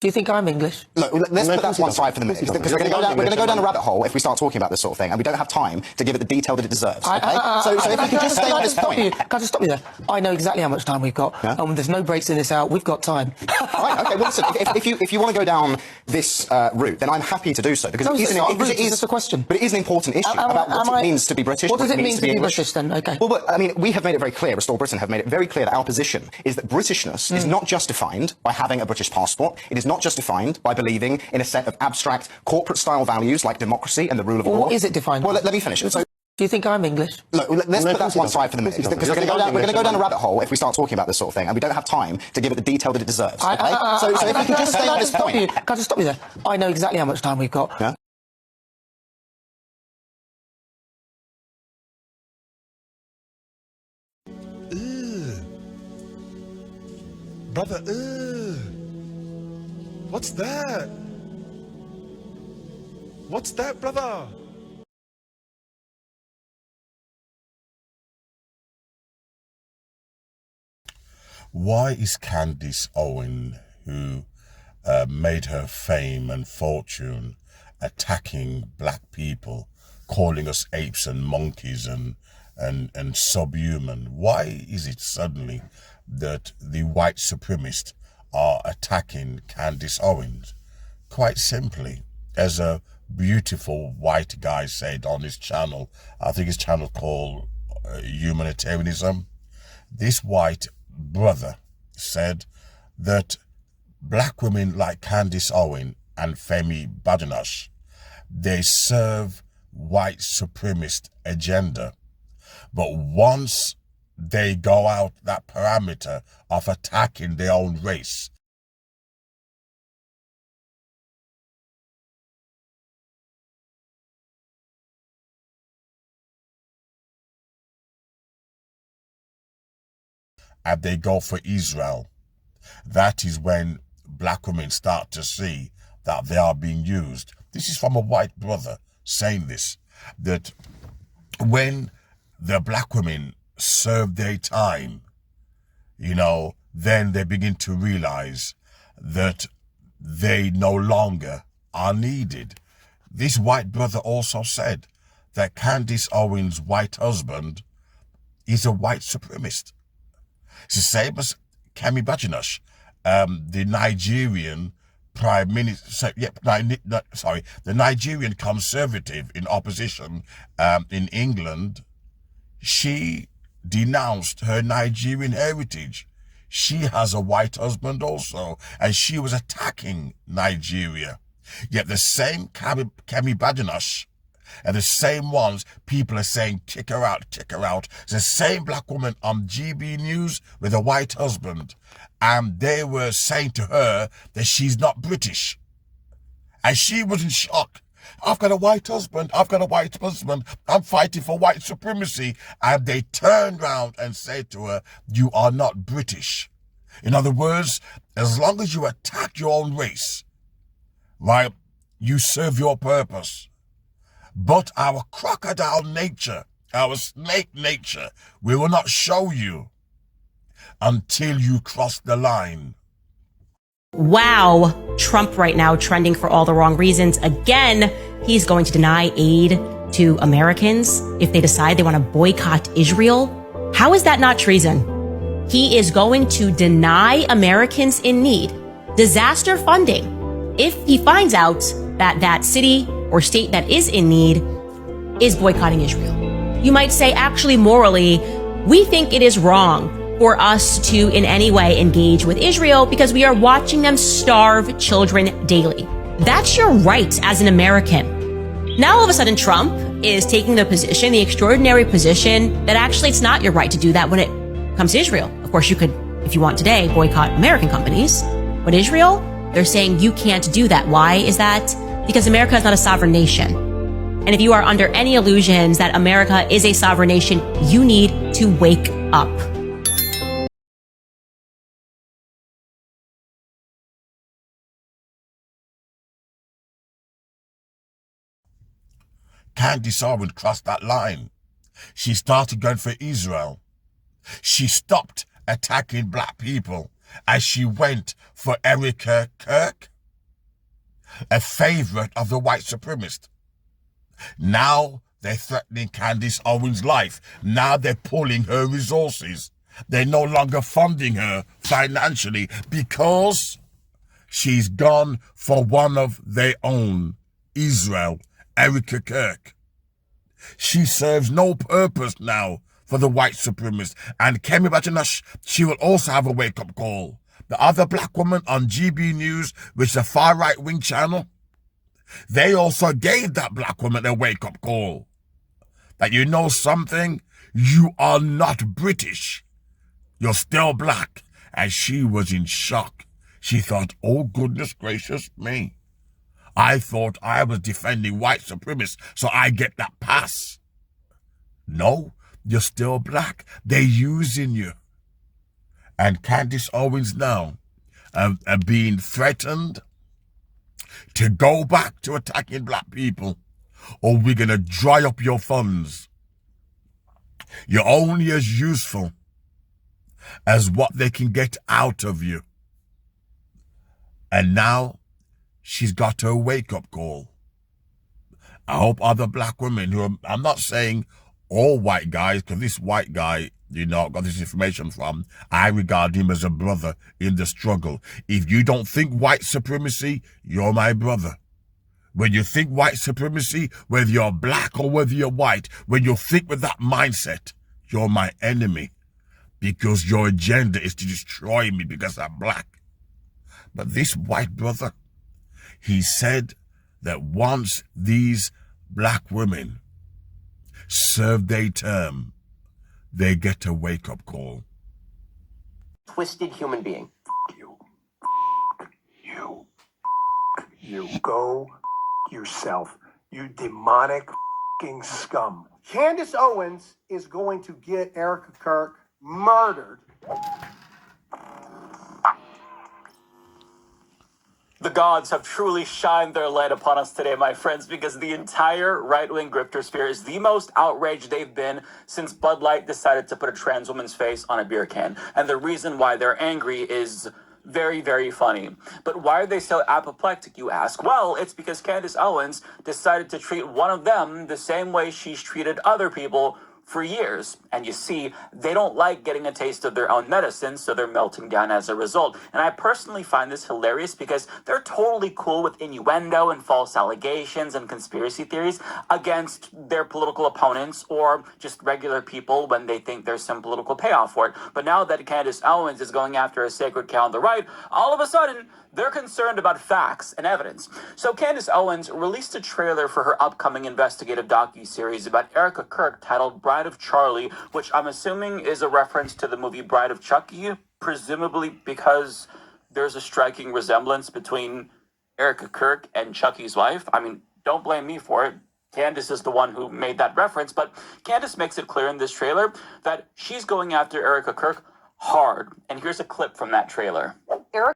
Do you think I'm English? Look, let's put that to one side for the minute, because we're going to go down a rabbit hole if we start talking about this sort of thing, and we don't have time to give it the detail that it deserves. Okay? So if you could just stay on this point. Can I just stop you there? I know exactly how much time we've got. Yeah? There's no breaks in this out. We've got time. Right, okay, well, listen, if you want to go down this route, then I'm happy to do so, because it is just a question. But it is an important issue about what it means to be British. What does it mean to be British, then? Okay. Well, I mean, we have made it very clear, Restore Britain have made it very clear that our position is that Britishness is not just defined by having a British passport. It is not just defined by believing in a set of abstract corporate-style values like democracy and the rule of law. What is it defined? Well, let me finish. So, do you think I'm English? Look, let's put that to one side for the minute, because we're going to go down a rabbit hole if we start talking about this sort of thing, and we don't have time to give it the detail that it deserves. Okay? So if you could just stay on this point. Can I just stop you there? I know exactly how much time we've got. Yeah? Brother, what's that? What's that, brother? Why is Candace Owens, who made her fame and fortune attacking black people, calling us apes and monkeys and subhuman, why is it suddenly that the white supremacists are attacking Candace Owens? Quite simply, as a beautiful white guy said on his channel, I think his channel called Humanitarianism, this white brother said that black women like Candace Owens and Femi Badenoch, they serve white supremacist agenda. But once they go out that parameter of attacking their own race, and they go for Israel, that is when black women start to see that they are being used. This is from a white brother saying this, that when the black women serve their time, then they begin to realize that they no longer are needed. This white brother also said that Candace Owens' white husband is a white supremacist. It's the same as Femi Badenoch, the Nigerian prime minister, the Nigerian conservative in opposition in England. She denounced her Nigerian heritage. She has a white husband also, and she was attacking Nigeria. Yet the same Femi Badenoch and the same ones people are saying, kick her out, kick her out. It's the same black woman on GB News with a white husband, and they were saying to her that she's not British. And she was in shock. I've got a white husband, I'm fighting for white supremacy. And they turned around and said to her, you are not British. In other words, as long as you attack your own race, right, you serve your purpose. But our crocodile nature, our snake nature, we will not show you until you cross the line. Wow, Trump right now trending for all the wrong reasons. Again, he's going to deny aid to Americans if they decide they want to boycott Israel. How is that not treason? He is going to deny Americans in need disaster funding if he finds out that that city or state that is in need is boycotting Israel. You might say, actually, morally, we think it is wrong for us to in any way engage with Israel because we are watching them starve children daily. That's your right as an American. Now all of a sudden Trump is taking the position, the extraordinary position, that actually it's not your right to do that when it comes to Israel. Of course you could, if you want today, boycott American companies. But Israel, they're saying you can't do that. Why is that? Because America is not a sovereign nation. And if you are under any illusions that America is a sovereign nation, you need to wake up. Candace Owens crossed that line. She started going for Israel. She stopped attacking black people as she went for Erica Kirk. a favorite of the white supremacist. Now they're threatening Candace Owens' life. Now they're pulling her resources. They're no longer funding her financially because she's gone for one of their own, Israel, Erica Kirk. She serves no purpose now for the white supremacists. And Kemi Badenoch, she will also have a wake-up call. The other black woman on GB News, which is a far right-wing channel, they also gave that black woman a wake-up call. That you know something? You are not British. You're still black. And she was in shock. She thought, oh, goodness gracious me. I thought I was defending white supremacists, so I get that pass. No, you're still black. They're using you. And Candace Owens now are being threatened to go back to attacking black people, or we're going to dry up your funds. You're only as useful as what they can get out of you. And now she's got her wake-up call. I hope other black women who are, I'm not saying all white guys, because this white guy, you know, got this information from, I regard him as a brother in the struggle. If you don't think white supremacy, you're my brother. When you think white supremacy, whether you're black or whether you're white, when you think with that mindset, you're my enemy. Because your agenda is to destroy me because I'm black. But this white brother, he said that once these black women serve their term, they get a wake-up call. Twisted human being. You go yourself, you demonic scum. Candace Owens is going to get Erica Kirk murdered. The gods have truly shined their light upon us today, my friends, because the entire right-wing grifter sphere is the most outraged they've been since Bud Light decided to put a trans woman's face on a beer can. And the reason why they're angry is very, very funny. But why are they so apoplectic, you ask? Well, it's because Candace Owens decided to treat one of them the same way she's treated other people for years. And you see, they don't like getting a taste of their own medicine, so they're melting down as a result. And I personally find this hilarious because they're totally cool with innuendo and false allegations and conspiracy theories against their political opponents or just regular people when they think there's some political payoff for it. But now that Candace Owens is going after a sacred cow on the right, all of a sudden, they're concerned about facts and evidence. So Candace Owens released a trailer for her upcoming investigative docuseries about Erica Kirk titled Bride of Charlie, which I'm assuming is a reference to the movie Bride of Chucky, presumably because there's a striking resemblance between Erica Kirk and Chucky's wife. I mean, don't blame me for it. Candace is the one who made that reference, but Candace makes it clear in this trailer that she's going after Erica Kirk hard. And here's a clip from that trailer.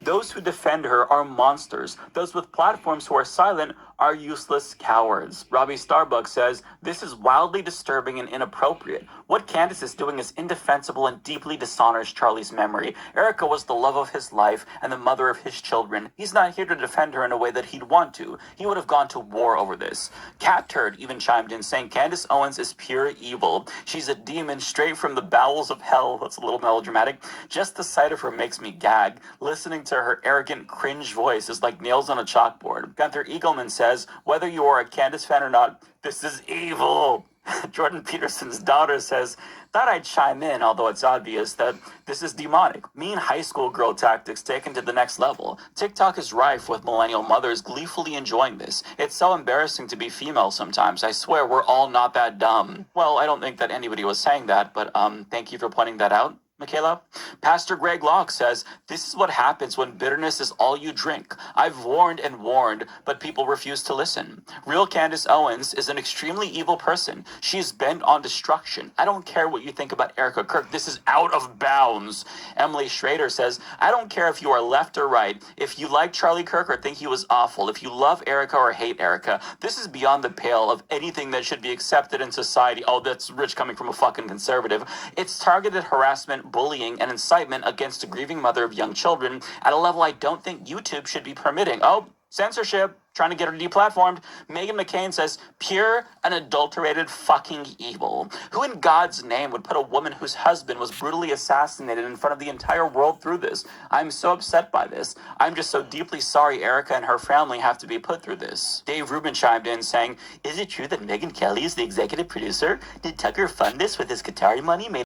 Those who defend her are monsters. Those with platforms who are silent are useless cowards. Robbie Starbuck says, this is wildly disturbing and inappropriate. What Candace is doing is indefensible and deeply dishonors Charlie's memory. Erica was the love of his life and the mother of his children. He's not here to defend her in a way that he'd want to. He would have gone to war over this. Cat Turd even chimed in saying Candace Owens is pure evil. She's a demon straight from the bowels of hell. That's a little melodramatic. Just the sight of her makes me gag. Listening to her arrogant cringe voice is like nails on a chalkboard. Gunther Eagleman says, whether you are a Candace fan or not, this is evil. Jordan Peterson's daughter says, thought I'd chime in, although it's obvious that this is demonic. Mean high school girl tactics taken to the next level. TikTok is rife with millennial mothers gleefully enjoying this. It's so embarrassing to be female sometimes. I swear we're all not that dumb. Well, I don't think that anybody was saying that, but thank you for pointing that out, Michaela. Pastor Greg Locke says, this is what happens when bitterness is all you drink. I've warned and warned, but people refuse to listen. Real Candace Owens is an extremely evil person. She's bent on destruction. I don't care what you think about Erica Kirk. This is out of bounds. Emily Schrader says, I don't care if you are left or right. If you like Charlie Kirk or think he was awful, if you love Erica or hate Erica, this is beyond the pale of anything that should be accepted in society. Oh, that's rich coming from a fucking conservative. It's targeted harassment, bullying, and incitement against a grieving mother of young children at a level I don't think YouTube should be permitting. Oh, Censorship, trying to get her deplatformed. Meghan McCain says, pure and adulterated fucking evil. Who in God's name would put a woman whose husband was brutally assassinated in front of the entire world through this? I'm so upset by this. I'm just so deeply sorry Erica and her family have to be put through this. Dave Rubin chimed in saying, is it true that Megyn Kelly is the executive producer? Did Tucker fund this with his Qatari money made